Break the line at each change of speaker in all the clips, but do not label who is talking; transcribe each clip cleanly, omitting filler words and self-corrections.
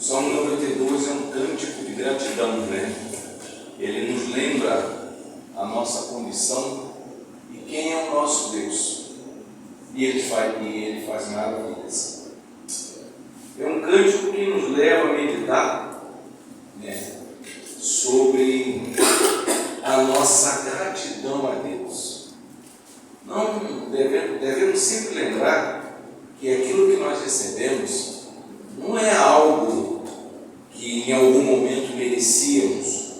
Salmo 92 é um cântico de gratidão, né? Ele nos lembra a nossa condição e quem é o nosso Deus. E ele faz maravilhas. É um cântico que nos leva a meditar, né, sobre a nossa gratidão a Deus. Não devemos sempre lembrar que aquilo que nós recebemos não é algo que em algum momento merecíamos,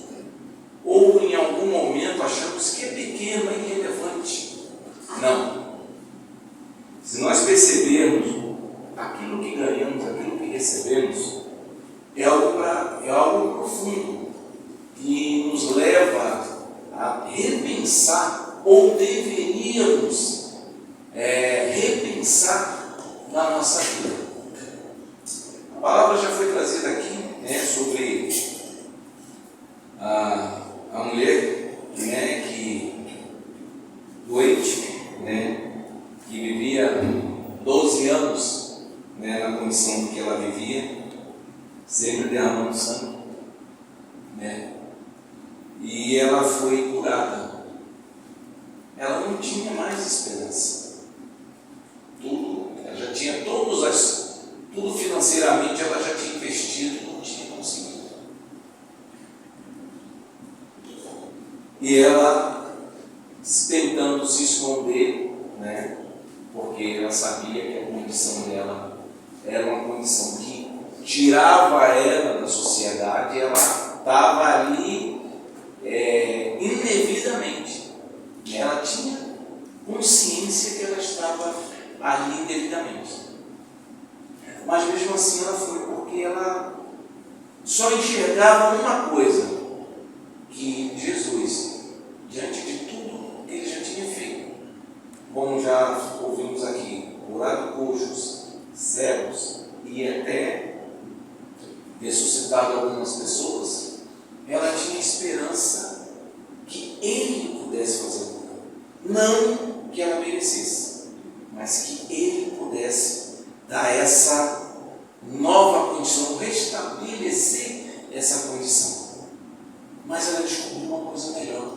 ou em algum momento achamos que é pequeno, é irrelevante. Não. Se nós percebermos aquilo que ganhamos, aquilo que recebemos, é algo profundo, que nos leva a repensar, ou deveríamos repensar na nossa vida. A palavra já foi trazida aqui, né, sobre a mulher, né, que doente, né, que vivia 12 anos, né, na condição que ela vivia, sempre derramando sangue, né, e ela foi curada. Ela não tinha mais esperança. Ela já tinha tudo financeiramente ela já tinha investido e não tinha conseguido. E ela tentando se esconder, né, porque ela sabia que a condição dela era uma condição que tirava ela da sociedade, ela estava ali indevidamente. Ela tinha consciência que ela estava ali indevidamente. Mas mesmo assim ela foi, porque ela só enxergava uma coisa, que Jesus, diante de tudo que ele já tinha feito, como já ouvimos aqui, curado coxos, cegos e até ressuscitado algumas pessoas, ela tinha esperança que ele pudesse fazer a cura. Não que ela merecesse, mas que ele pudesse dar essa nova condição, restabelecer essa condição. Mas ela descobriu uma coisa melhor.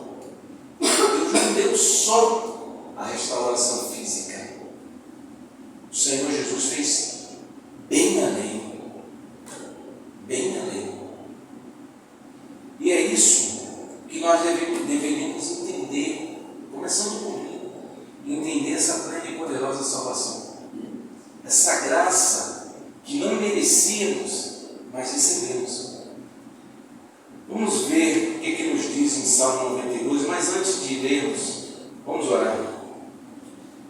Deus não deu só a restauração física. O Senhor Jesus fez bem além. Bem além. E é isso que nós deveríamos entender, começando por mim, entender essa plena e poderosa salvação. Essa graça que não merecíamos, mas recebemos. Vamos ver o que nos diz em Salmo 92, mas antes de lermos, vamos orar.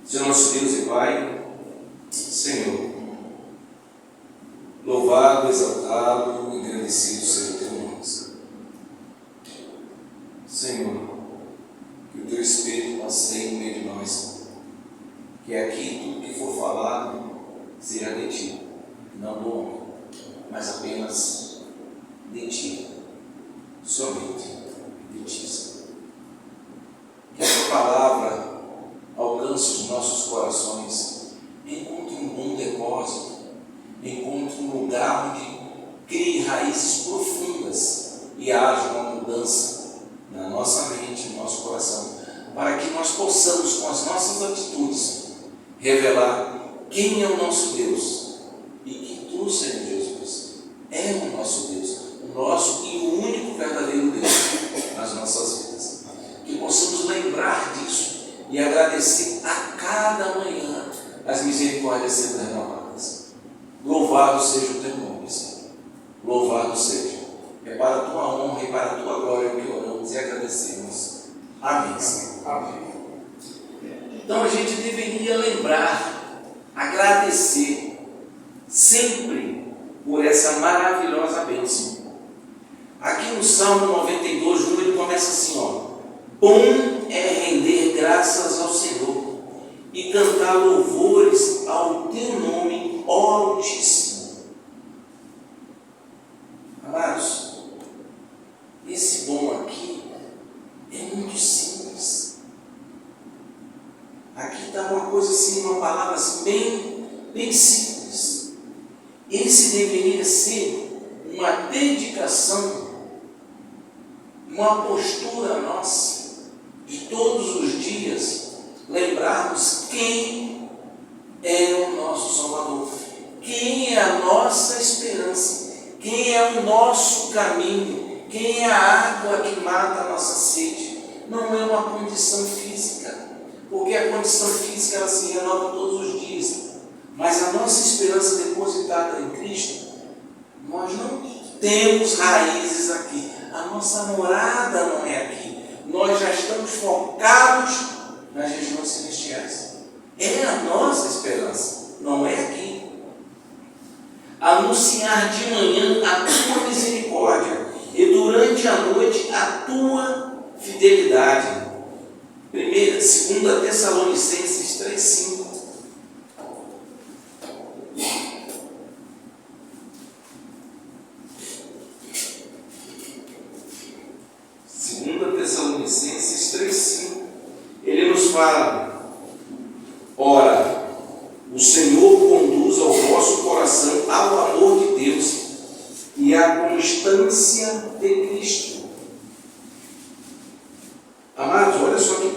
Senhor nosso Deus e Pai, Senhor, louvado, exaltado, engrandecido seja o teu nome. Senhor, que o teu Espírito passeie no meio de nós, que aqui tudo que for falado seja de ti, não do homem, mas apenas de ti, somente de ti. Que a tua palavra alcance os nossos corações, encontre um bom depósito, encontre um lugar onde crie raízes profundas e haja uma mudança na nossa mente, no nosso coração, para que nós possamos, com as nossas atitudes, revelar quem é o nosso Deus e que tu, Senhor Jesus, é o nosso Deus, o nosso e o único verdadeiro Deus nas nossas vidas. Que possamos lembrar disso e agradecer a cada manhã as misericórdias sendo renovadas. Louvado seja o teu nome, Senhor. Louvado seja. É para a tua honra e para a tua glória que oramos e agradecemos. Amém, Senhor. Amém. Então a gente deveria lembrar, agradecer sempre por essa maravilhosa bênção. Aqui no Salmo 92, ele começa assim, ó: bom é render graças ao Senhor e cantar louvores ao teu nome, ó Altíssimo. Amados, esse bom aqui é muito simples. Aqui está uma coisa assim, uma palavra assim, bem simples. Esse deveria ser uma dedicação, uma postura nossa, de todos os dias, lembrarmos quem é o nosso Salvador, quem é a nossa esperança, quem é o nosso caminho, quem é a água que mata a nossa sede. Não é uma condição física, porque a condição física ela se renova todos os dias, mas a nossa esperança depositada em Cristo, nós não temos raízes aqui, a nossa morada não é aqui, nós já estamos focados nas regiões celestiais. É a nossa esperança, não é aqui. Anunciar de manhã a tua misericórdia e durante a noite a tua fidelidade. 2 Tessalonicenses 3:5. 2 Tessalonicenses 3:5. Ele nos fala: ora, o Senhor conduz ao vosso coração ao amor de Deus e à constância de Cristo. Amados, olha só que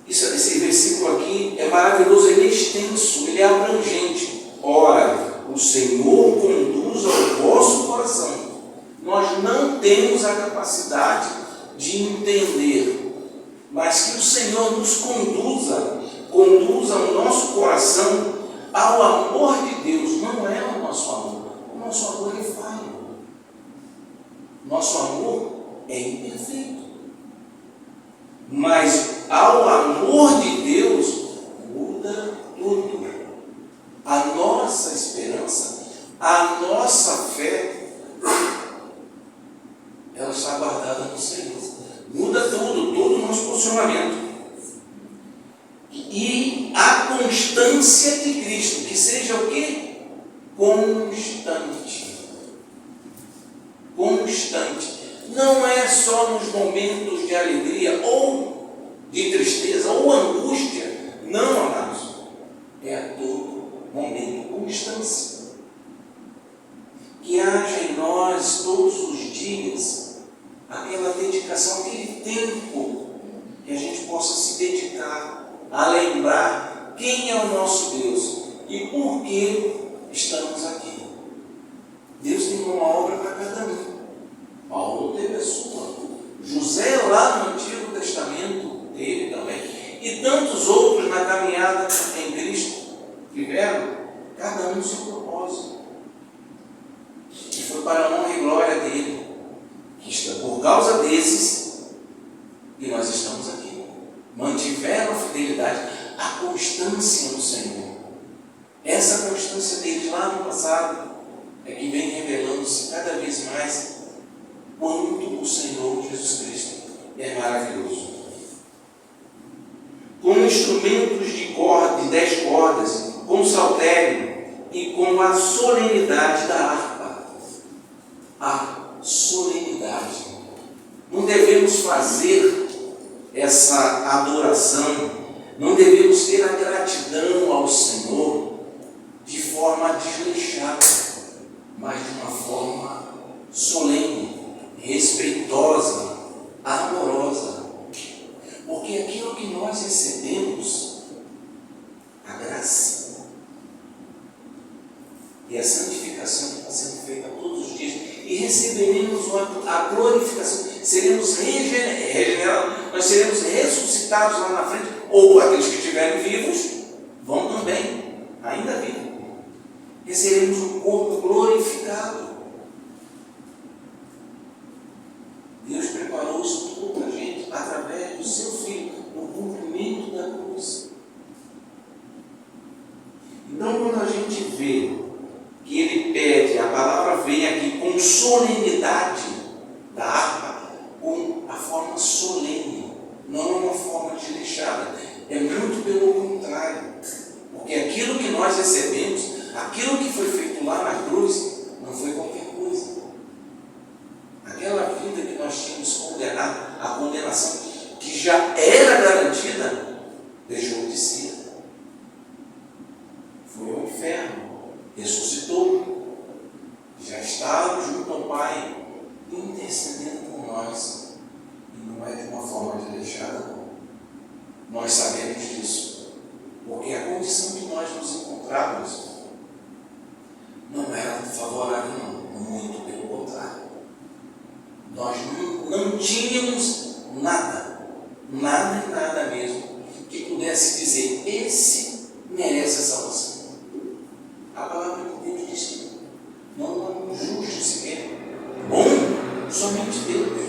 esse versículo aqui é maravilhoso, ele é extenso, ele é abrangente. Ora, o Senhor conduz ao vosso coração. Nós não temos a capacidade de entender, mas que o Senhor nos conduza o nosso coração ao amor de Deus. Não é o nosso amor é falho, nosso amor é imperfeito, mas ao amor de Deus muda tudo. A nossa esperança, a nossa fé, ela está guardada no Senhor. Muda tudo, todo o nosso posicionamento. E a constância de Cristo, que seja o quê? Constante. Constante. Não é só nos momentos de alegria, ou de tristeza, ou angústia. Não, amados. É a todo momento. Constância. Que haja em nós todos os dias aquela dedicação, aquele tempo que a gente possa se dedicar a lembrar quem é o nosso Deus e por que estamos aqui. Deus tem uma obra para cada um. Paulo teve a sua. José lá no Antigo Testamento teve também. E tantos outros na caminhada em Cristo tiveram, cada um seu propósito. E foi para a honra e glória dele. Por causa desses que nós estamos aqui. Mantiveram a fidelidade, a constância no Senhor. Essa constância deles lá no passado é que vem revelando-se cada vez mais quanto o Senhor Jesus Cristo é maravilhoso. Com instrumentos de 10 cordas, com saltério e com a solenidade da harpa. A solenidade. Não devemos fazer essa adoração, não devemos ter a gratidão ao Senhor de forma desleixada, mas de uma forma solene, respeitosa, amorosa. Porque aquilo que nós recebemos, a graça e a santificação que está sendo feita todos os dias, e receberemos a glorificação, seremos regenerados, nós seremos ressuscitados lá na frente, ou aqueles que estiverem vivos vão também, ainda vivos, receberemos um corpo glorificado. Deus preparou isso tudo para a gente através do seu Filho, no cumprimento da cruz. Então, quando a gente vê que ele pede, a palavra vem aqui com solenidade da harpa, com a forma solene, não uma forma desleixada, é muito pelo contrário, porque aquilo que nós recebemos, aquilo que foi feito lá na cruz, não foi qualquer coisa. Aquela vida que nós tínhamos condenado, a condenação que já era garantida, deixou de ser. Foi ao inferno, ressuscitou, já estava junto não tínhamos nada, nada e nada mesmo, que pudesse dizer, esse merece a salvação. A palavra de Deus diz que não há um justo sequer, bom, somente Deus.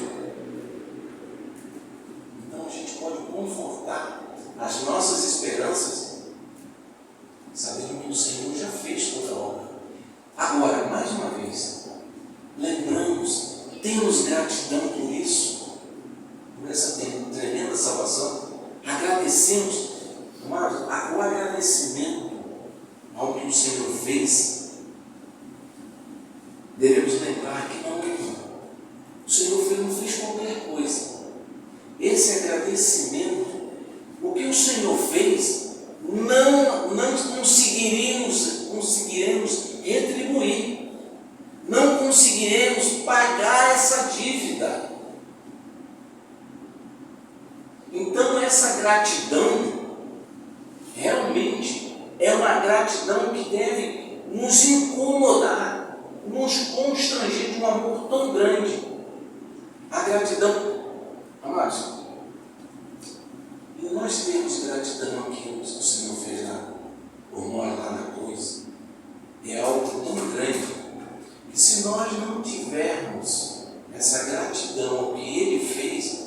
Então a gente pode confortar as nossas esperanças, sabendo que o Senhor já fez toda a obra. Agora, mais uma vez, lembramos, temos gratidão por isso, por essa tremenda salvação, agradecemos, amados, o agradecimento ao que o Senhor fez, devemos lembrar que o Senhor não fez qualquer coisa. Esse agradecimento, o que o Senhor fez, não conseguiremos retribuir, não conseguiremos pagar essa dívida. Então essa gratidão realmente é uma gratidão que deve nos incomodar, nos constranger de um amor tão grande. A gratidão, amados, e nós temos gratidão àquilo que o Senhor fez lá, por nós lá na cruz. É algo tão grande que se nós não tivermos essa gratidão ao que Ele fez,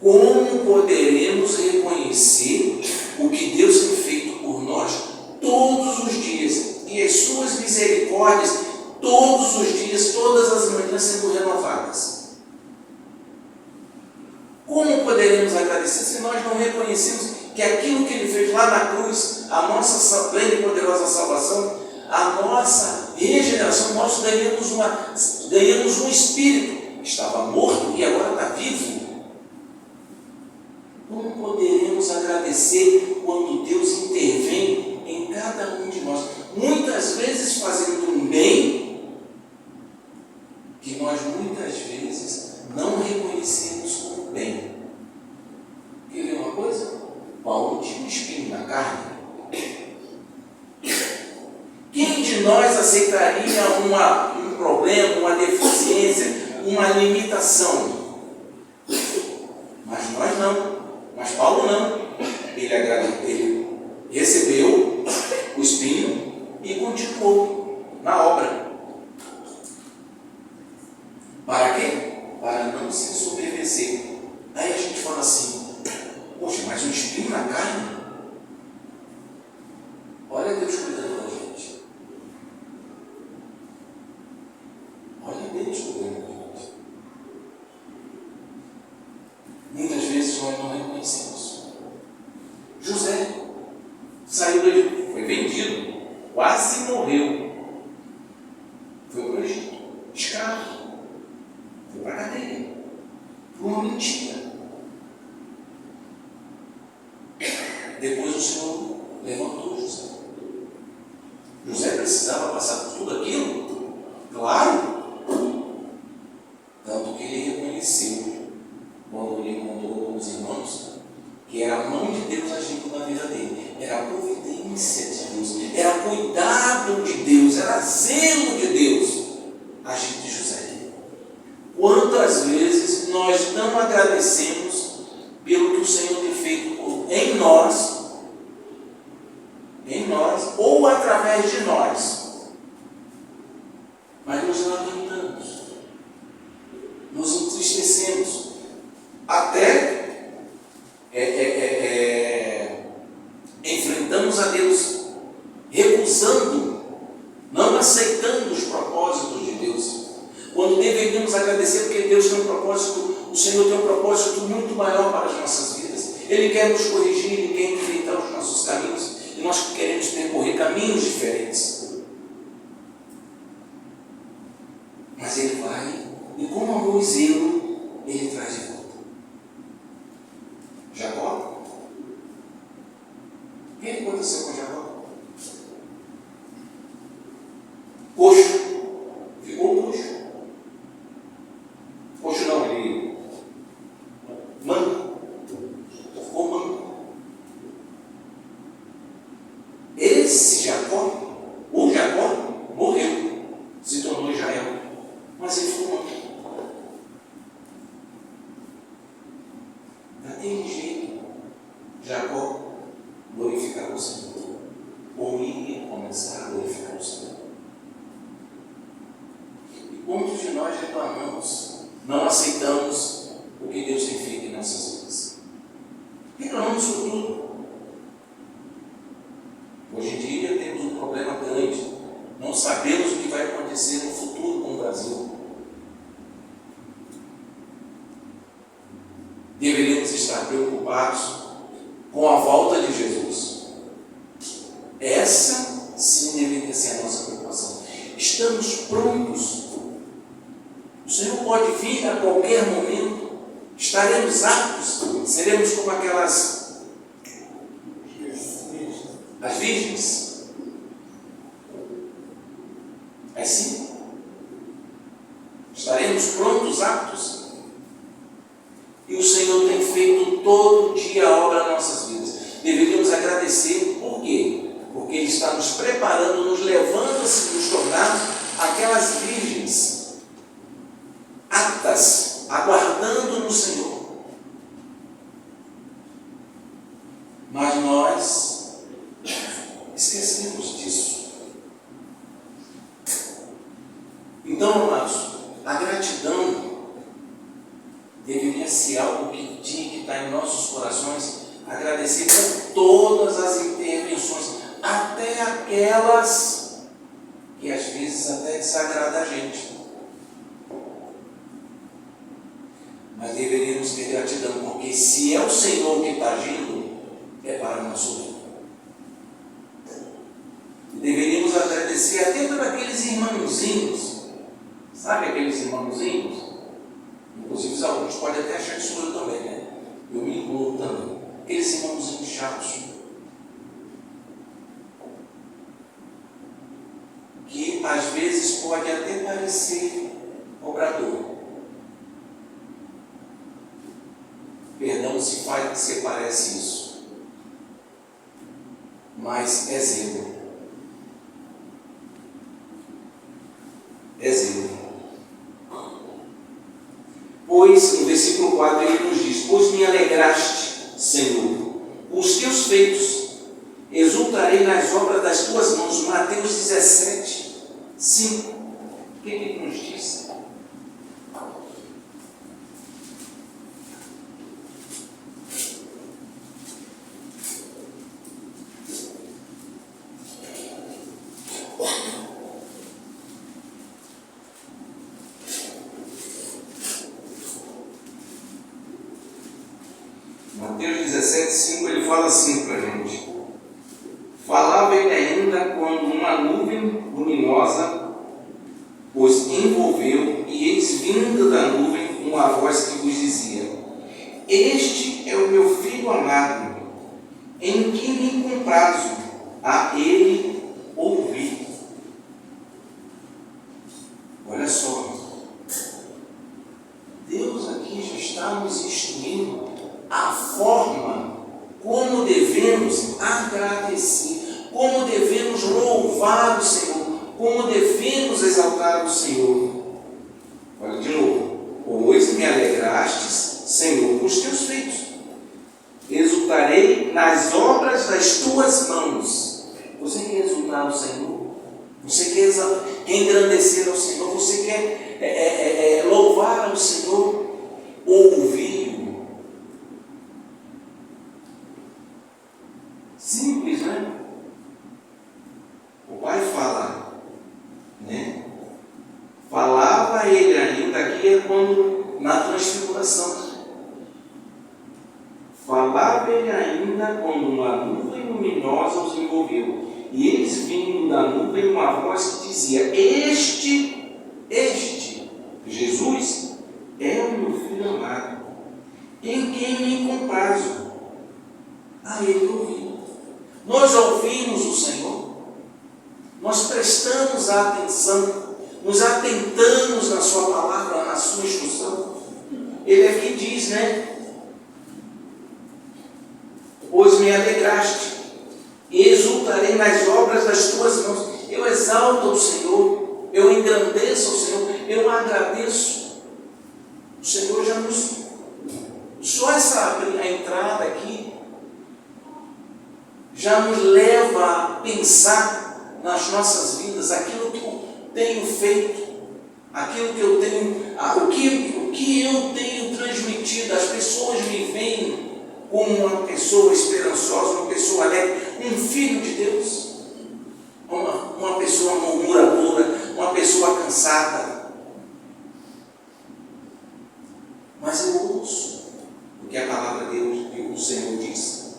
como poderemos reconhecer o que Deus tem feito por nós todos os dias e as suas misericórdias todos os dias, todas as manhãs sendo renovadas? Como poderemos agradecer se nós não reconhecemos que aquilo que Ele fez lá na cruz, a nossa plena e poderosa salvação, a nossa regeneração, nós ganhamos um espírito que estava morto e agora está vivo? Como poderemos agradecer quando Deus intervém em cada um de nós? Muitas vezes fazendo um bem que nós muitas vezes não reconhecemos como bem. Quer ver uma coisa? Paulo tinha um espinho na carne. Quem de nós aceitaria um problema, uma deficiência, uma limitação? Mas nós não. Mas Paulo não. Ele recebeu o espinho e continuou na obra. Para quê? Para não se ensoberbecer. Aí a gente fala assim, poxa, mas um espinho na carne? Olha Deus cuidando da gente. Olha Deus cuidando da gente. Muitas vezes nós não reconhecemos. José saiu do Egito, foi vendido, quase morreu. Foi para o Egito, escravo. Foi para a cadeia. Foi uma mentira. Depois o Senhor levantou José. José precisava passar por tudo aquilo? Claro. Tanto que ele reconheceu, quando ele encontrou os irmãos, que era a mão de Deus agindo na vida dele. Era a providência de Deus. Era cuidado de Deus. Era zelo de Deus agindo de José. Quantas vezes nós não agradecemos pelo que o Senhor tem feito em nós, ou através de nós, mas nos lamentamos, nos entristecemos, até enfrentamos a Deus, recusando, não aceitando os propósitos de Deus, quando deveríamos agradecer porque Deus tem um propósito, o Senhor tem um propósito muito maior para as nossas vidas. Ele quer nos corrigir, Ele quer enfrentar os nossos caminhos, e nós queremos percorrer caminhos diferentes. Mas Ele vai, e com amor e zelo, Ele traz de volta. Jacó? O que aconteceu com Jacó? Coxo. Ficou coxo. Coxo não, ele manco. Ficou manco. Esse Jacó, Daquele jeito, Jacó glorificava o Senhor. Ou ia começar a glorificar o Senhor. E quantos de nós reclamamos, não aceitamos o que Deus tem feito em nossas vidas? Reclamamos por tudo. Hoje em dia temos um problema grande. Não sabemos o que vai acontecer no futuro com o Brasil. Deveríamos estar preocupados com a volta de Jesus. Essa sim deveria ser a nossa preocupação. Estamos prontos. O Senhor pode vir a qualquer momento. Estaremos aptos. Seremos como aquelas as virgens. É sim. Estaremos prontos, aptos. E o Senhor tem feito todo dia a obra nas nossas vidas. Deveríamos agradecer. Por quê? Porque Ele está nos preparando, nos levando a nos tornar aquelas virgens aptas, aguardando no Senhor. Mas nós esquecemos disso. Então, amados, a gratidão deveria ser algo que tinha que estar em nossos corações. Agradecer por todas as intervenções, até aquelas que às vezes até desagradam a gente. Mas deveríamos ter gratidão, porque se é o Senhor que está agindo, é para o nosso bem. Deveríamos agradecer até por aqueles irmãozinhos. Sabe aqueles irmãozinhos? Inclusive alguns podem até achar isso eu também, né? Eu me incluo também. Aqueles irmãozinhos chatos. Que às vezes pode até parecer cobrador. Perdão se parece isso. Mas é zelo. É zelo. Pois, no versículo 4 ele nos diz: pois me alegraste, Senhor, com os teus feitos, exultarei nas obras das tuas mãos. Mateus 17, 5. O que ele nos diz? Mateus 17, 5, ele fala assim para a gente: falava ele ainda quando uma nuvem luminosa os envolveu, e eis vindo da nuvem uma voz que vos dizia: este é o meu filho amado, em quem me comprazo, a ele ouvi. Olha só, Deus aqui já está nos instruindo a forma como devemos agradecer, como devemos louvar o Senhor, como devemos exaltar o Senhor. Olha de novo: pois me alegrastes, Senhor, com os teus feitos, exultarei nas obras das tuas mãos. Você quer exultar o Senhor? Você quer engrandecer ao Senhor? Você quer louvar ao Senhor? Ouvir. Simples, né? O Pai fala, né? Falava ele ainda aqui é quando na transfiguração. Falava ele ainda quando uma nuvem luminosa os envolveu, e eles vindo da nuvem uma voz que dizia: este, Jesus, é o meu filho amado, em quem me comprazo, a ele ouvi. Nós ouvimos o Senhor, nós prestamos atenção, nos atentamos na sua palavra, na sua instrução. Ele aqui diz, né? Pois me alegraste, e exultarei nas obras das tuas mãos. Eu exalto o Senhor, eu engrandeço o Senhor, eu agradeço. O Senhor Só a entrada aqui já nos leva a pensar nas nossas vidas, aquilo que eu tenho feito, aquilo que eu tenho, o que eu tenho transmitido. As pessoas me veem como uma pessoa esperançosa, uma pessoa alegre, um filho de Deus, uma pessoa murmuradora, uma pessoa cansada. Mas eu ouço o que a palavra de Deus, que o Senhor diz.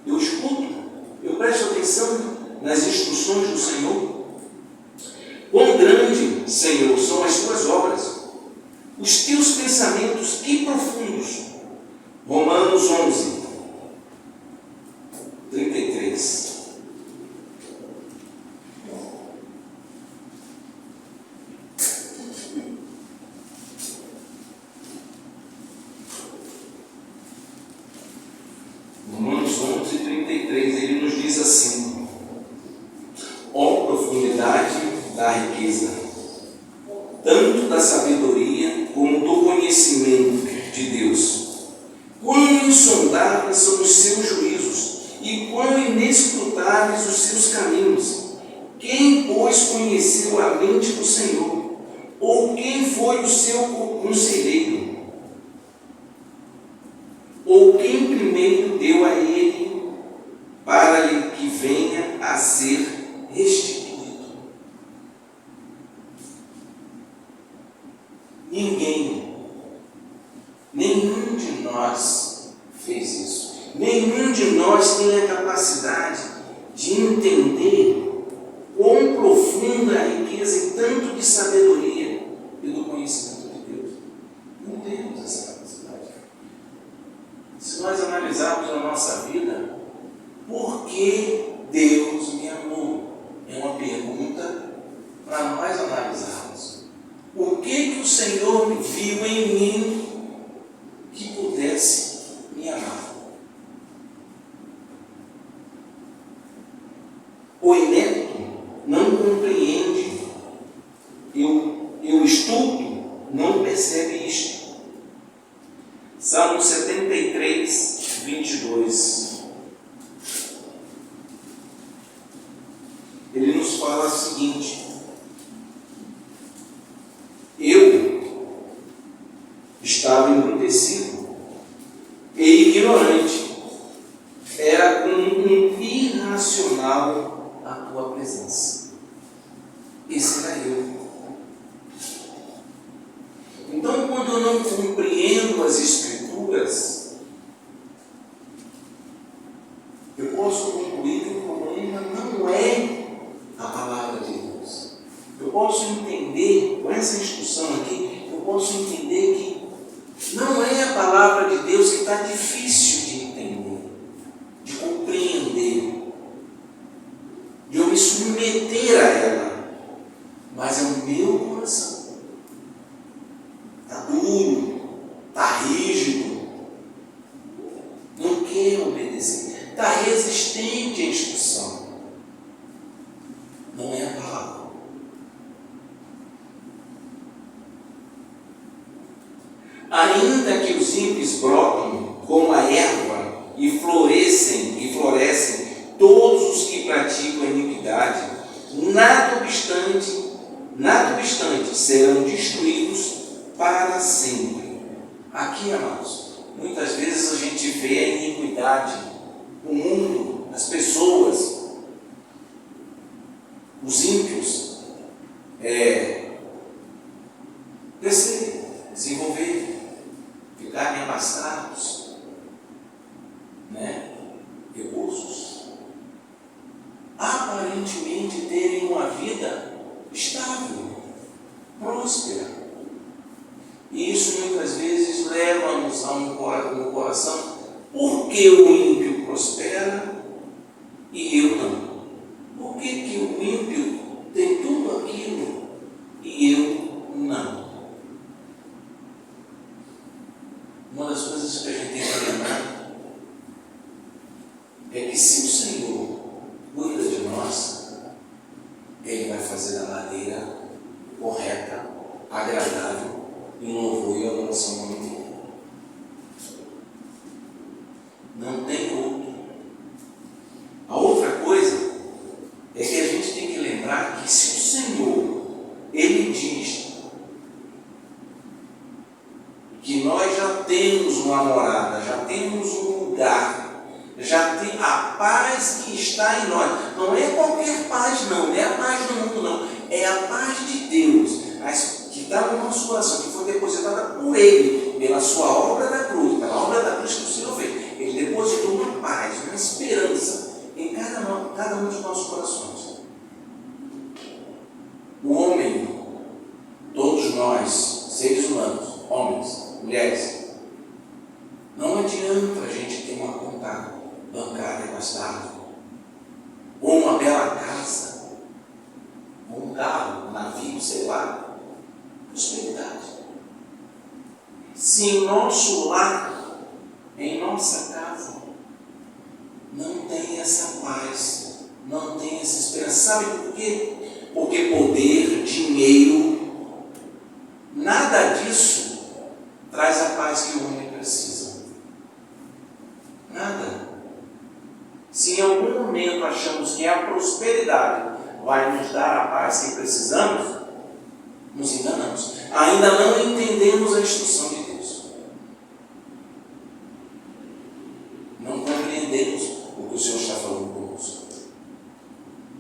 Eu escuto, eu presto atenção nas instruções do Senhor. Quão grande, Senhor, são as tuas obras, os teus pensamentos, que profundos. Romanos 11, 33. Romanos 11, 33, ele nos diz assim: ó profundidade da riqueza, tanto da sabedoria como do conhecimento de Deus. Quão insondáveis são os seus juízos e quão inescrutáveis os seus caminhos. Quem, pois, conheceu a mente do Senhor? Ou quem foi o seu conselheiro? Ou quem primeiro deu a ele para que venha a ser restituído? Nenhum de nós fez isso. Nenhum de nós tem a capacidade de entender quão profunda a riqueza e tanto de sabedoria e do conhecimento de Deus. Não temos essa capacidade. Se nós analisarmos a nossa vida, por que Deus me amou? É uma pergunta para nós analisarmos. O que o Senhor viu em mim que pudesse me amar? O inepto não compreende, eu estúpido não percebe isto. Salmo 73, 22. Ele nos fala o seguinte: eu estava embrutecido e ignorante, era como um irracional a tua presença. Esse era eu. Então, quando eu não compreendo as Escrituras, eu posso concluir que o problema não é a palavra de Deus. Eu posso entender, com essa instrução aqui, eu posso entender que não é a palavra de Deus que está difícil de entender, de compreender, de eu me submeter a ela, mas é o meu coração. Está duro, está rígido, não quer obedecer, está resistente à instrução. Não é a palavra. Ainda que os ímpios brotem como a erva e florescem todos os que praticam a iniquidade, nada obstante serão destruídos para sempre. Aqui, amados, muitas vezes a gente vê a iniquidade, o mundo, as pessoas, os ímpios, crescer, desenvolver, ficarem abastados, recursos, aparentemente terem uma vida estável, próspera. E isso muitas vezes leva-nos a um coração: por que o ímpio prospera e eu não? Por que o ímpio tem tudo aquilo e eu não? Uma das coisas que a gente tem que lembrar é que se o Senhor cuida de nós, Ele vai fazer da maneira correta, agradável, em louvor e adoração ao nome dele. temos uma morada, já temos um lugar, já tem a paz que está em nós. Não é qualquer paz, não é a paz do mundo, não. É a paz de Deus, que está no nosso coração, que foi depositada por Ele, pela sua obra da cruz, pela obra da cruz que o Senhor fez. Ele depositou uma paz, uma esperança em cada um dos nossos corações. O homem, todos nós, seres humanos, homens, mulheres, não adianta a gente ter uma conta bancária bastada, ou uma bela casa, ou um carro, um navio, sei lá, prosperidade. Se em nosso lar, em nossa casa, não tem essa paz, não tem essa esperança. Sabe por quê? Porque poder, dinheiro, nada disso traz a paz que o homem precisa. Nada. Se em algum momento achamos que a prosperidade vai nos dar a paz que precisamos, nos enganamos. Ainda não entendemos a instrução de Deus. Não compreendemos o que o Senhor está falando conosco.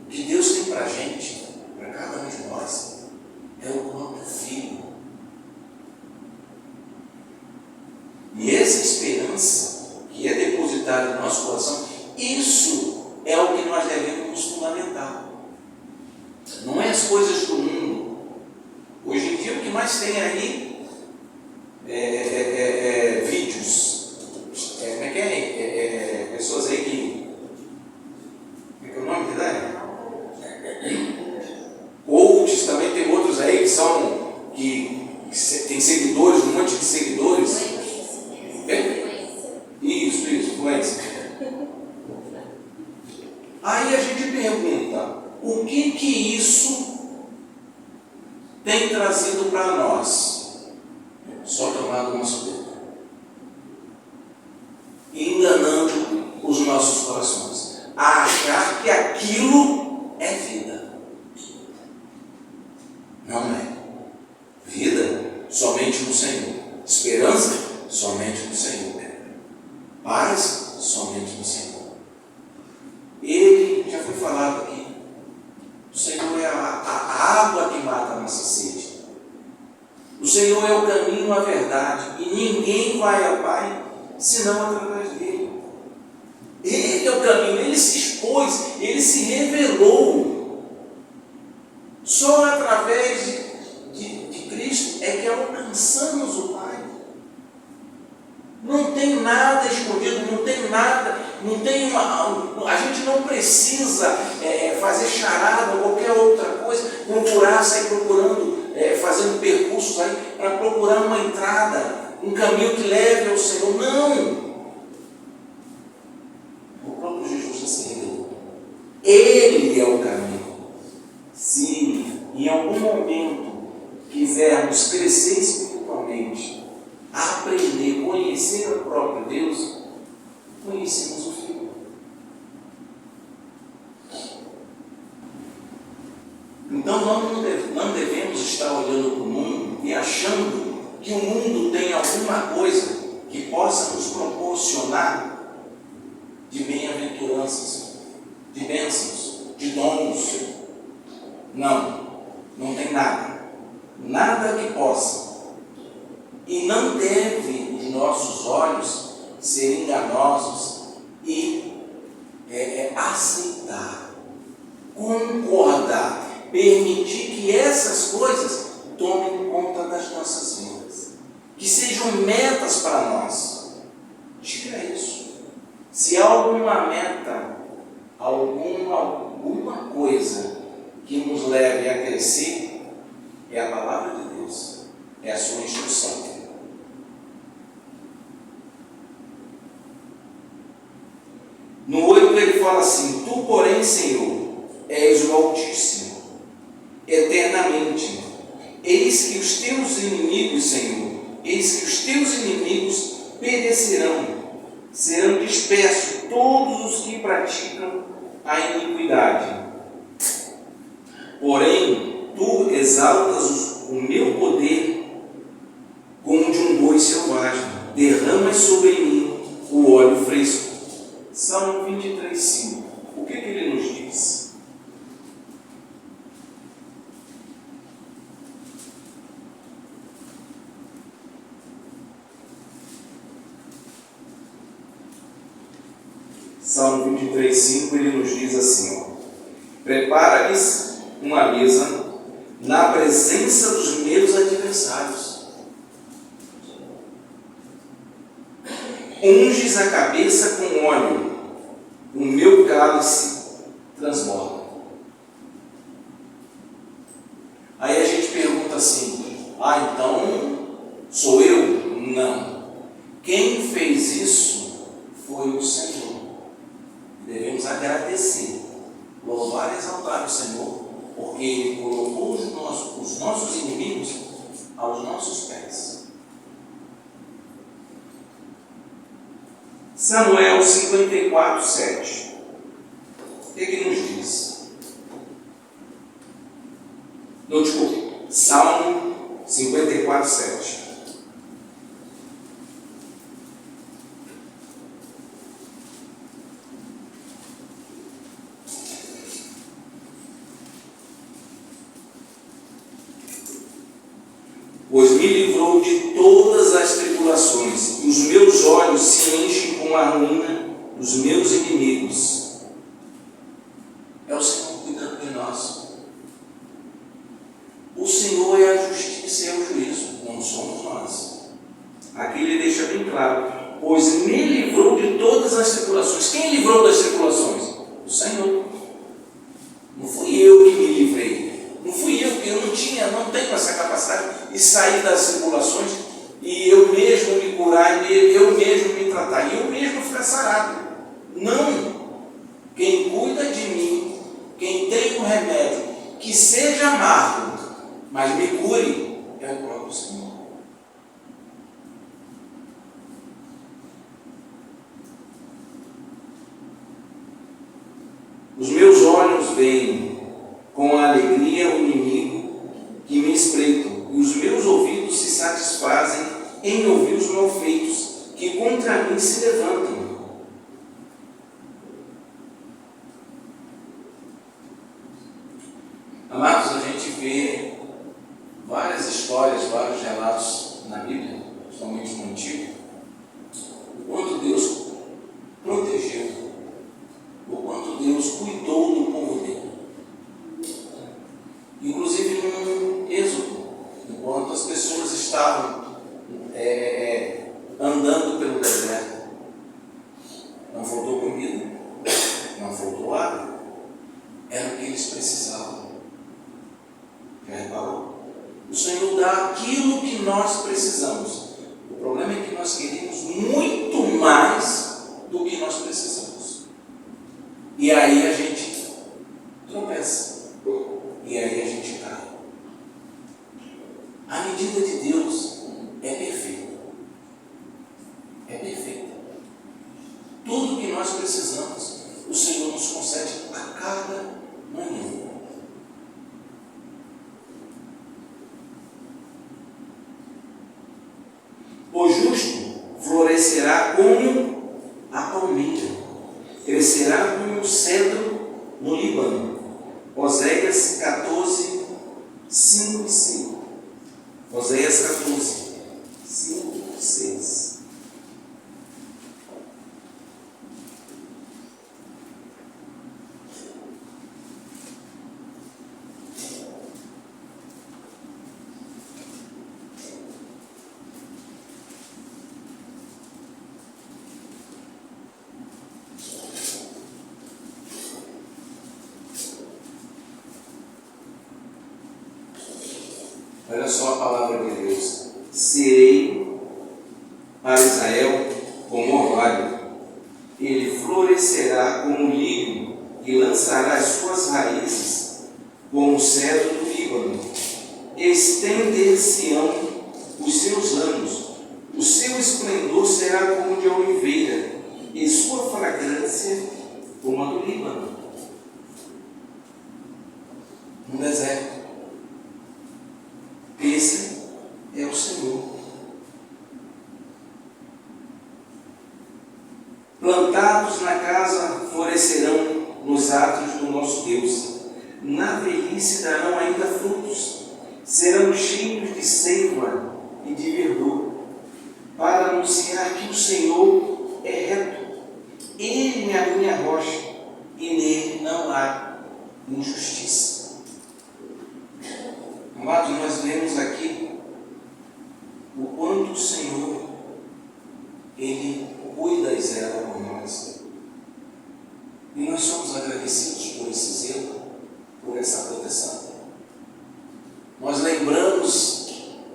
O que Deus tem para a gente, para cada um de nós, é o próprio Filho. E essa esperança que é depositada no nosso coração, isso é o que nós devemos nos fundamentar. Não é as coisas do mundo. Hoje em dia o que mais tem aí é vídeos. Como é que é? Pessoas aí que... Como é que é o nome que dá? Coaches, também tem outros aí que tem seguidores, um monte de seguidores. Isso, influência. Aí a gente pergunta, o que isso tem trazido para nós? Só tomado nosso dedo. Enganando os nossos corações. A achar que aquilo é vida. Não é. Vida somente no Senhor. Esperança somente no Senhor. Paz somente no Senhor. Ele, já foi falado aqui, o Senhor é a água que mata a nossa sede. O Senhor é o caminho, a verdade, e ninguém vai ao Pai senão através dele. Ele é o caminho, ele se expôs, ele se revelou. Só através de Cristo é que alcançamos o Pai. Não tem nada escondido, não tem nada, a gente não precisa fazer charada ou qualquer outra coisa, sair procurando, fazendo percursos aí para procurar uma entrada, um caminho que leve ao Senhor. Não! O próprio Jesus já se revelou. Ele é o caminho. Se em algum momento quisermos crescer espiritualmente, aprender, conhecer o próprio Deus, conhecemos o Filho. Então não devemos estar olhando para o mundo e achando que o mundo tem alguma coisa que possa nos proporcionar de bem-aventuranças, de bênçãos, de dons. Não tem nada. Nada que possa. E não deve os nossos olhos ser enganosos e aceitar, concordar, permitir que essas coisas tomem conta das nossas vidas, que sejam metas para nós. Tira isso. Se há alguma meta, alguma coisa que nos leve a crescer, é a palavra de Deus, é a sua instrução. No 8 ele fala assim: Tu, porém, Senhor, és o Altíssimo, eternamente. Eis que os teus inimigos, Senhor, eis que os teus inimigos perecerão, serão dispersos todos os que praticam a iniquidade. Porém, tu exaltas o meu poder como de um boi selvagem. derrama sobre mim o óleo fresco. Salmo 23:5. O que ele nos diz? Salmo 23:5, ele nos diz assim: prepara-lhes uma mesa na presença dos meus adversários. Unges a cabeça com óleo, o meu cálice transborda. Aí a gente pergunta assim: então sou eu? Não. Quem fez isso foi o Senhor. Devemos agradecer, louvar e exaltar o Senhor, porque Ele colocou os nossos inimigos aos nossos pés. Samuel 54:7. O que nos diz? Não, desculpe. Salmo 54:7. Pois me livrou de todas as tribulações, e os meus olhos se enchem com a ruína dos meus inimigos. É o Senhor cuidando de nós. O Senhor é a justiça e é o juízo, não somos nós. Aqui ele deixa bem claro: pois me livrou de todas as tribulações. Quem livrou das tribulações? O Senhor. Não fui eu que me livrei. Não fui eu, porque eu não tenho essa capacidade de sair das tribulações e eu mesmo me curar, eu mesmo me tratar, e eu mesmo ficar sarado. Não. Quem cuida de mim, quem tem um remédio que seja amargo, mas me cure, é o próprio Senhor. Os meus olhos veem com alegria o inimigo que me espreitam, e os meus ouvidos se satisfazem em ouvir os malfeitos que contra mim se levantam. Amados, a gente vê várias histórias, vários relatos na Bíblia, principalmente no Antigo, o quanto Deus protegeu, o quanto Deus cuidou do povo dele. Inclusive no Êxodo, enquanto as pessoas estavam andando pelo deserto, não faltou comida, não faltou água, era o que eles precisavam. Já reparou? O Senhor dá aquilo que nós precisamos. O problema é que nós queremos muito mais do que nós precisamos. E aí a gente tropeça. E aí a gente cai. A medida de Deus é perfeita. É perfeita. Tudo que nós precisamos, o Senhor nos concede a cada manhã. O justo florescerá como a palmeira, crescerá como um cedro no Líbano. Oséias 14, 5 e 6. Oséias 14, 5 e 6. Olha só a palavra de Deus. Serei para Israel como orvalho. Ele florescerá como lírio e lançará as suas raízes como o cedro do Líbano. Estender-se-ão os seus ramos. O seu esplendor será como de oliveira e sua fragrância como a do Líbano. No deserto. Esse é o Senhor. plantados na casa, florescerão nos átrios do nosso Deus. Na velhice darão ainda frutos, serão cheios de seiva e de verdor, para anunciar que o Senhor é reto. Ele é a minha rocha, e nele não há injustiça. Amados, nós vemos aqui o quanto o Senhor, Ele cuida e zela por nós. E nós somos agradecidos por esse zelo, por essa proteção. Nós lembramos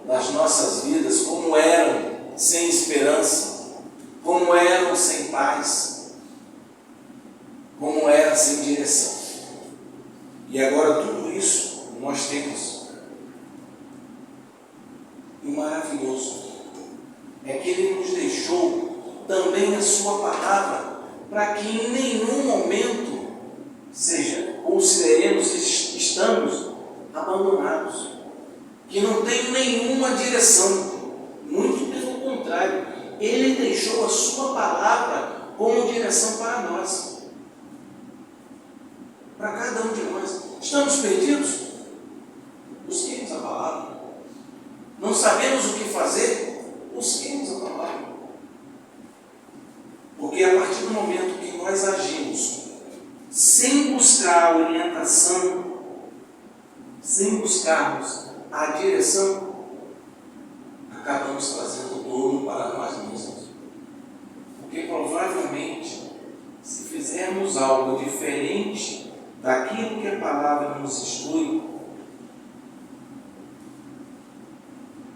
das nossas vidas como eram sem esperança, como eram sem paz, como eram sem direção. E agora tudo isso nós temos. E o maravilhoso é que Ele nos deixou também a sua palavra, para que em nenhum momento consideremos que estamos abandonados, que não tem nenhuma direção. Muito pelo contrário, Ele deixou a sua palavra como direção para nós, para cada um de nós. Estamos perdidos? Busquemos a palavra. Não sabemos o que fazer? Busquemos a palavra. Porque a partir do momento que nós agimos sem buscar a orientação, sem buscarmos a direção, acabamos trazendo dor para nós mesmos. Porque provavelmente, se fizermos algo diferente daquilo que a palavra nos instrui,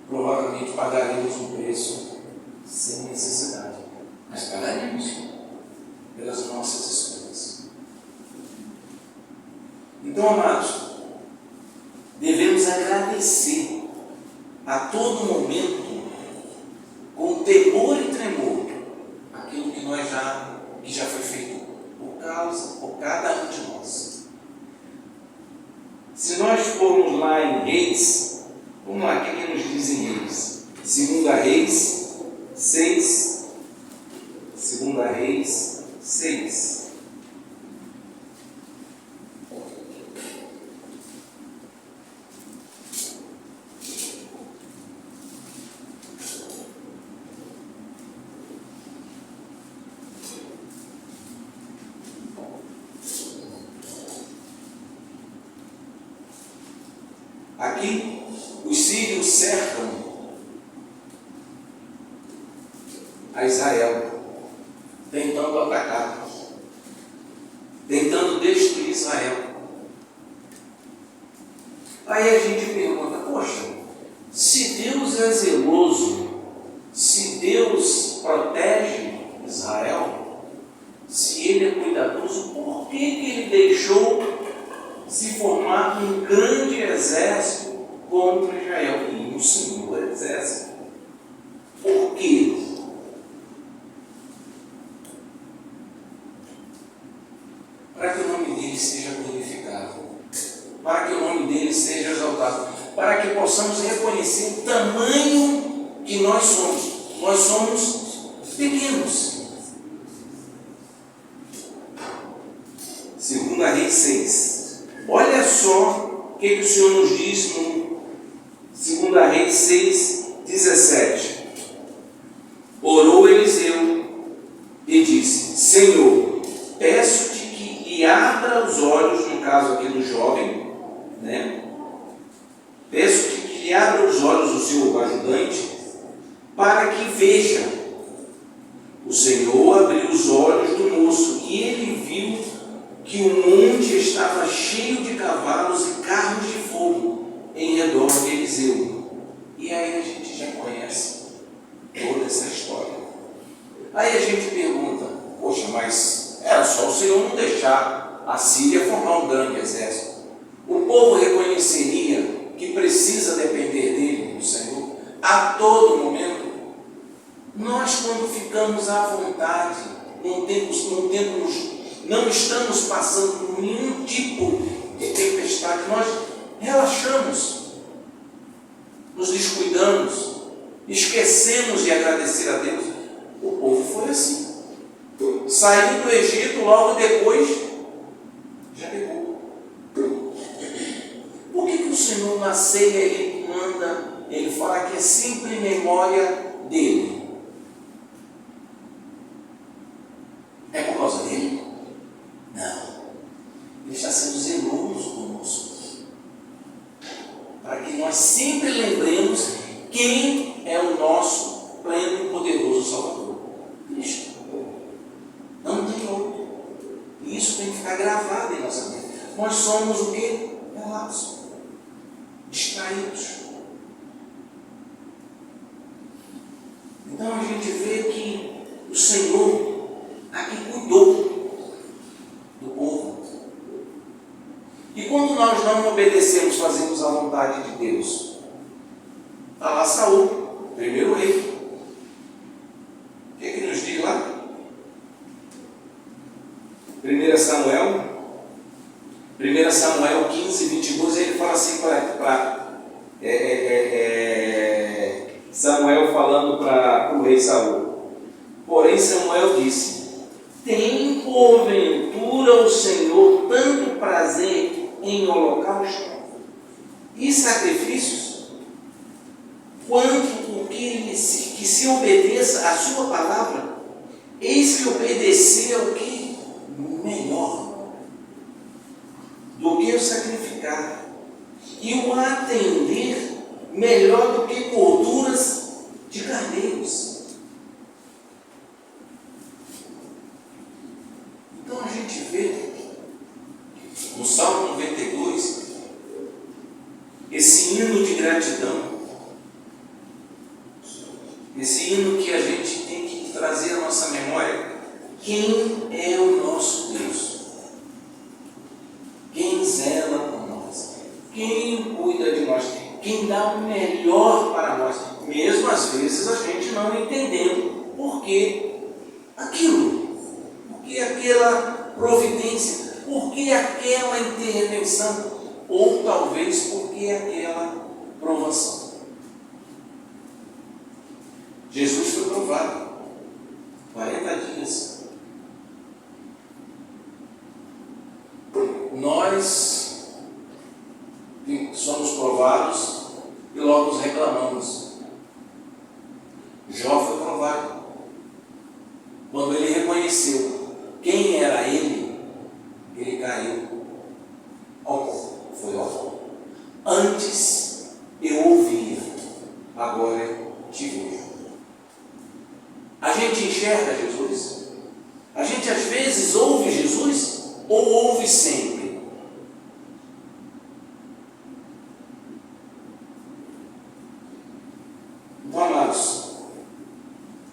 provavelmente pagaremos um preço sem necessidade, mas pagaremos pelas nossas escolhas. Então, amados, devemos agradecer a todo momento, com temor e tremor, aquilo que já foi feito por cada um de nós. Se nós formos lá em Reis, vamos lá, o que nos diz em Reis? 2 Reis 6. 2 Reis 6. Aqui, os sírios cercam a Israel, tentando atacar, tentando destruir Israel. Aí a gente pergunta, poxa, se Deus é zeloso, se Deus protege Israel, se Ele é cuidadoso, por que Ele deixou se formar um grande exército contra Israel? E o Senhor é exército. Por quê? Para que o nome dele seja glorificado, para que o nome dele seja exaltado, para que possamos reconhecer o tamanho que nós somos. Nós somos pequenos. 2 Reis 6. Olha só o que o Senhor nos diz no 2 Reis 6, 17. Orou Eliseu e disse: Senhor, peço-te que lhe abra os olhos, no caso aqui do jovem, né? Peço-te que lhe abra os olhos do seu ajudante, para que veja. O Senhor abriu os olhos do moço e ele viu que o monte estava cheio de cavalos e carros de fogo em redor de Eliseu. E aí a gente já conhece toda essa história. Aí a gente pergunta, poxa, mas era só o Senhor não deixar a Síria formar um grande exército. O povo reconheceria que precisa depender dele, do Senhor, a todo momento. Nós, quando ficamos à vontade, não estamos passando por nenhum tipo de tempestade, nós relaxamos, nos descuidamos, esquecemos de agradecer a Deus. O povo foi assim. saiu do Egito, logo depois já pegou. Por que o Senhor na ceia ele manda, ele fala que é sempre em memória dele? É por causa dele? Não. Ele está sendo zeloso conosco, para que nós sempre lembremos quem é o nosso pleno e poderoso Salvador: Cristo. Não tem outro. E isso tem que ficar gravado em nossa mente. Nós somos o quê? Relapsos, distraídos. Então a gente vê que o Senhor aqui cuidou do povo. E quando nós não obedecemos, fazemos a vontade de Deus, está lá Saul, primeiro rei. O que é que nos diz lá? 1 Samuel 15, 22, ele fala assim para Samuel falando para o rei Saul. Porém Samuel disse: tem porventura o Senhor tanto prazer em holocausto e sacrifícios, quanto o que se obedeça à sua palavra? Eis que obedecer o que? Melhor do que o sacrificar, e o atender melhor do que gorduras de carneiros. Então a gente vê no Salmo 92 esse hino de gratidão, esse hino que a gente tem que trazer à nossa memória. Quem é o nosso Deus? Quem zela por nós? Quem cuida de nós? Quem dá o melhor para nós? Mesmo às vezes a gente não entendendo por que aquilo, por que aquela providência, por que aquela intervenção, ou talvez por que aquela provação. Jesus foi provado 40 dias. Nós somos provados e logo reclamamos. Jó foi provado. Quando ele reconheceu quem era ele caiu ao pó. Foi ao pó. Antes eu ouvia, agora eu te vejo. A gente enxerga Jesus? A gente às vezes ouve Jesus ou ouve sempre? Então, amados,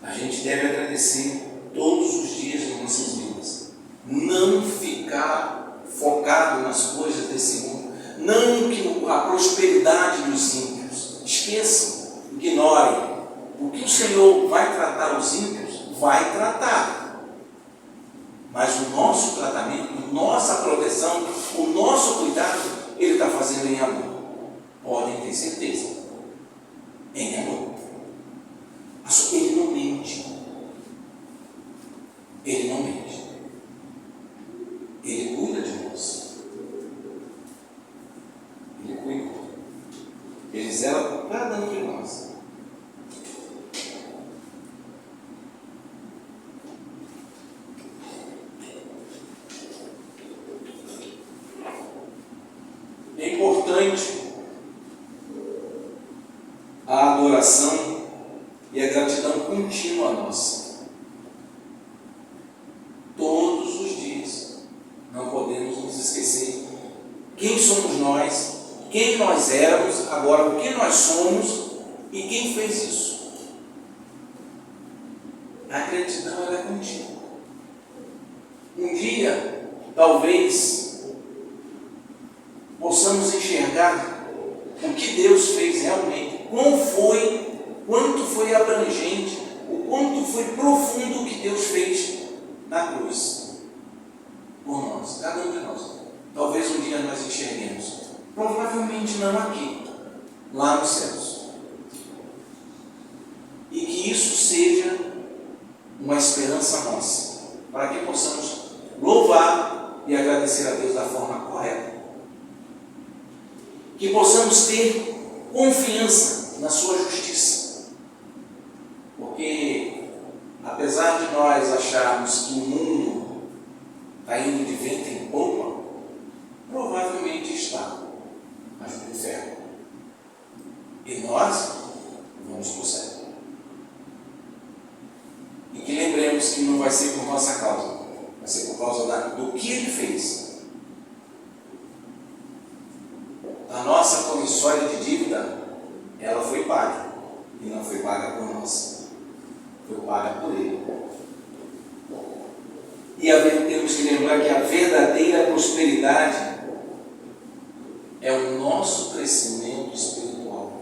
a gente deve agradecer todos os dias das nossas vidas. Não ficar focado nas coisas desse mundo. Não que a prosperidade dos ímpios. Esqueçam, ignorem. O que o Senhor vai tratar os ímpios, vai tratar. Mas o nosso tratamento, nossa proteção, o nosso cuidado, Ele está fazendo em amor. Podem ter certeza. Em amor. Ele não mente. Ele não mente. Ele cuida de nós. Ele cuida. Ele zela por cada um de nós. É importante a adoração e a gratidão contínua nossa. Todos os dias. Não podemos nos esquecer quem somos nós, quem nós éramos, agora o que nós somos e quem fez isso. A gratidão ela é contínua. Um dia, talvez, possamos enxergar o que Deus fez realmente, quanto foi abrangente, o quanto foi profundo o que Deus fez na cruz por nós, cada um de nós. Talvez um dia nós enxerguemos, provavelmente não aqui, lá nos céus. E que isso seja uma esperança nossa, para que possamos louvar e agradecer a Deus da forma correta. Que possamos ter confiança na sua justiça. Porque, apesar de nós acharmos que o mundo está indo de vento em popa, provavelmente está, mas para o inferno. E nós vamos para o céu. E que lembremos que não vai ser por nossa causa, vai ser por causa do que Ele fez. A nossa promissória de dívida, ela foi paga, e não foi paga por nós, foi paga por Ele. E temos que lembrar que a verdadeira prosperidade é o nosso crescimento espiritual.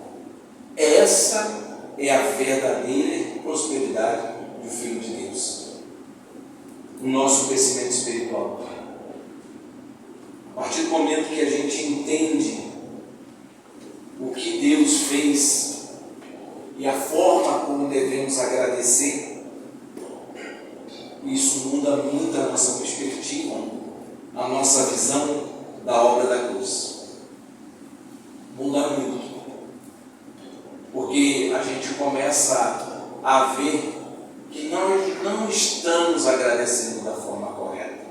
Essa é a verdadeira prosperidade do Filho de Deus. O nosso crescimento espiritual. A partir do momento que a gente entende o que Deus fez e a forma como devemos agradecer, isso muda muito a nossa perspectiva, a nossa visão da obra da cruz. Muda muito. Porque a gente começa a ver que nós não estamos agradecendo da forma correta.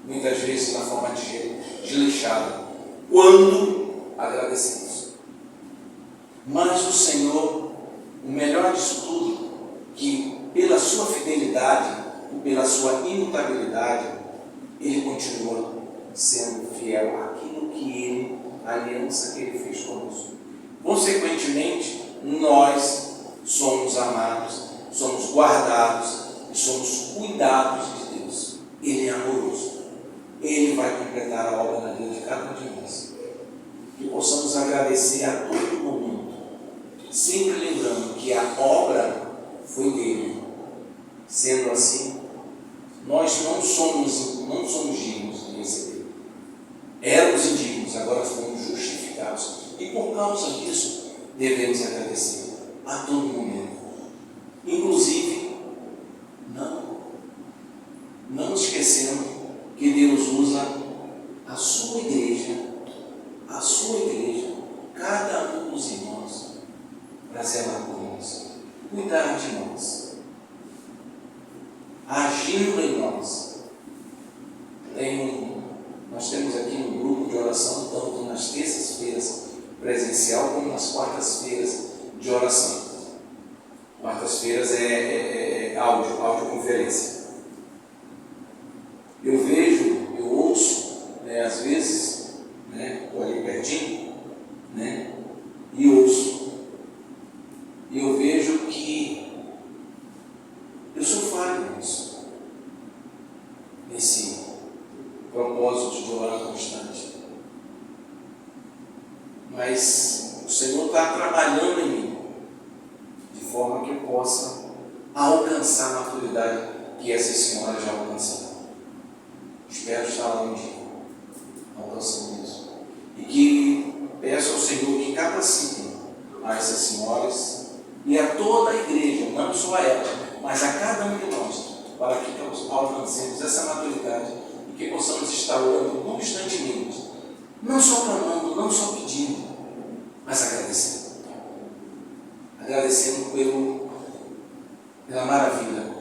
Muitas vezes da forma desleixada. Quando agradecemos. Mas o Senhor, o melhor disso tudo, que pela sua fidelidade, pela sua imutabilidade, Ele continua sendo fiel àquilo que Ele, a aliança que Ele fez conosco. Consequentemente, nós somos amados, somos guardados e somos cuidados de Deus. Ele é amoroso. Ele vai completar a obra na vida de cada um de nós. Que possamos agradecer a todo momento, sempre lembrando que a obra foi dele. Sendo assim, nós não somos dignos de receber. Éramos indignos, agora fomos justificados. E por causa disso, devemos agradecer a todo momento. Inclusive, não esquecendo que Deus usa a sua igreja, cada um dos irmãos, para zelar por nós, cuidar de nós, agindo em nós. Nós temos aqui um grupo de oração, tanto nas terças-feiras presencial como nas quartas-feiras de oração. Quartas-feiras é audioconferência. Eu ouço, às vezes, estou ali pertinho, e ouço. E eu vejo que eu sou falho nisso, nesse propósito de orar constante. Mas o Senhor está trabalhando em mim, de forma que eu possa alcançar a maturidade que essas senhoras já alcançaram. Espero estar lá um dia alcançando isso. E que peço ao Senhor que capacite a essas senhoras e a toda a igreja, não só a ela, mas a cada um de nós, para que alcancemos essa maturidade e que possamos estar orando constantemente, não só clamando, não só pedindo, mas agradecendo. Agradecendo pela maravilha.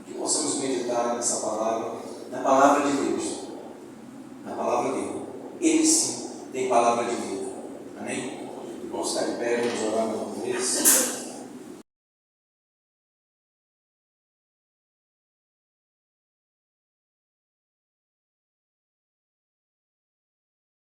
Que possamos meditar nessa palavra, na palavra de Deus.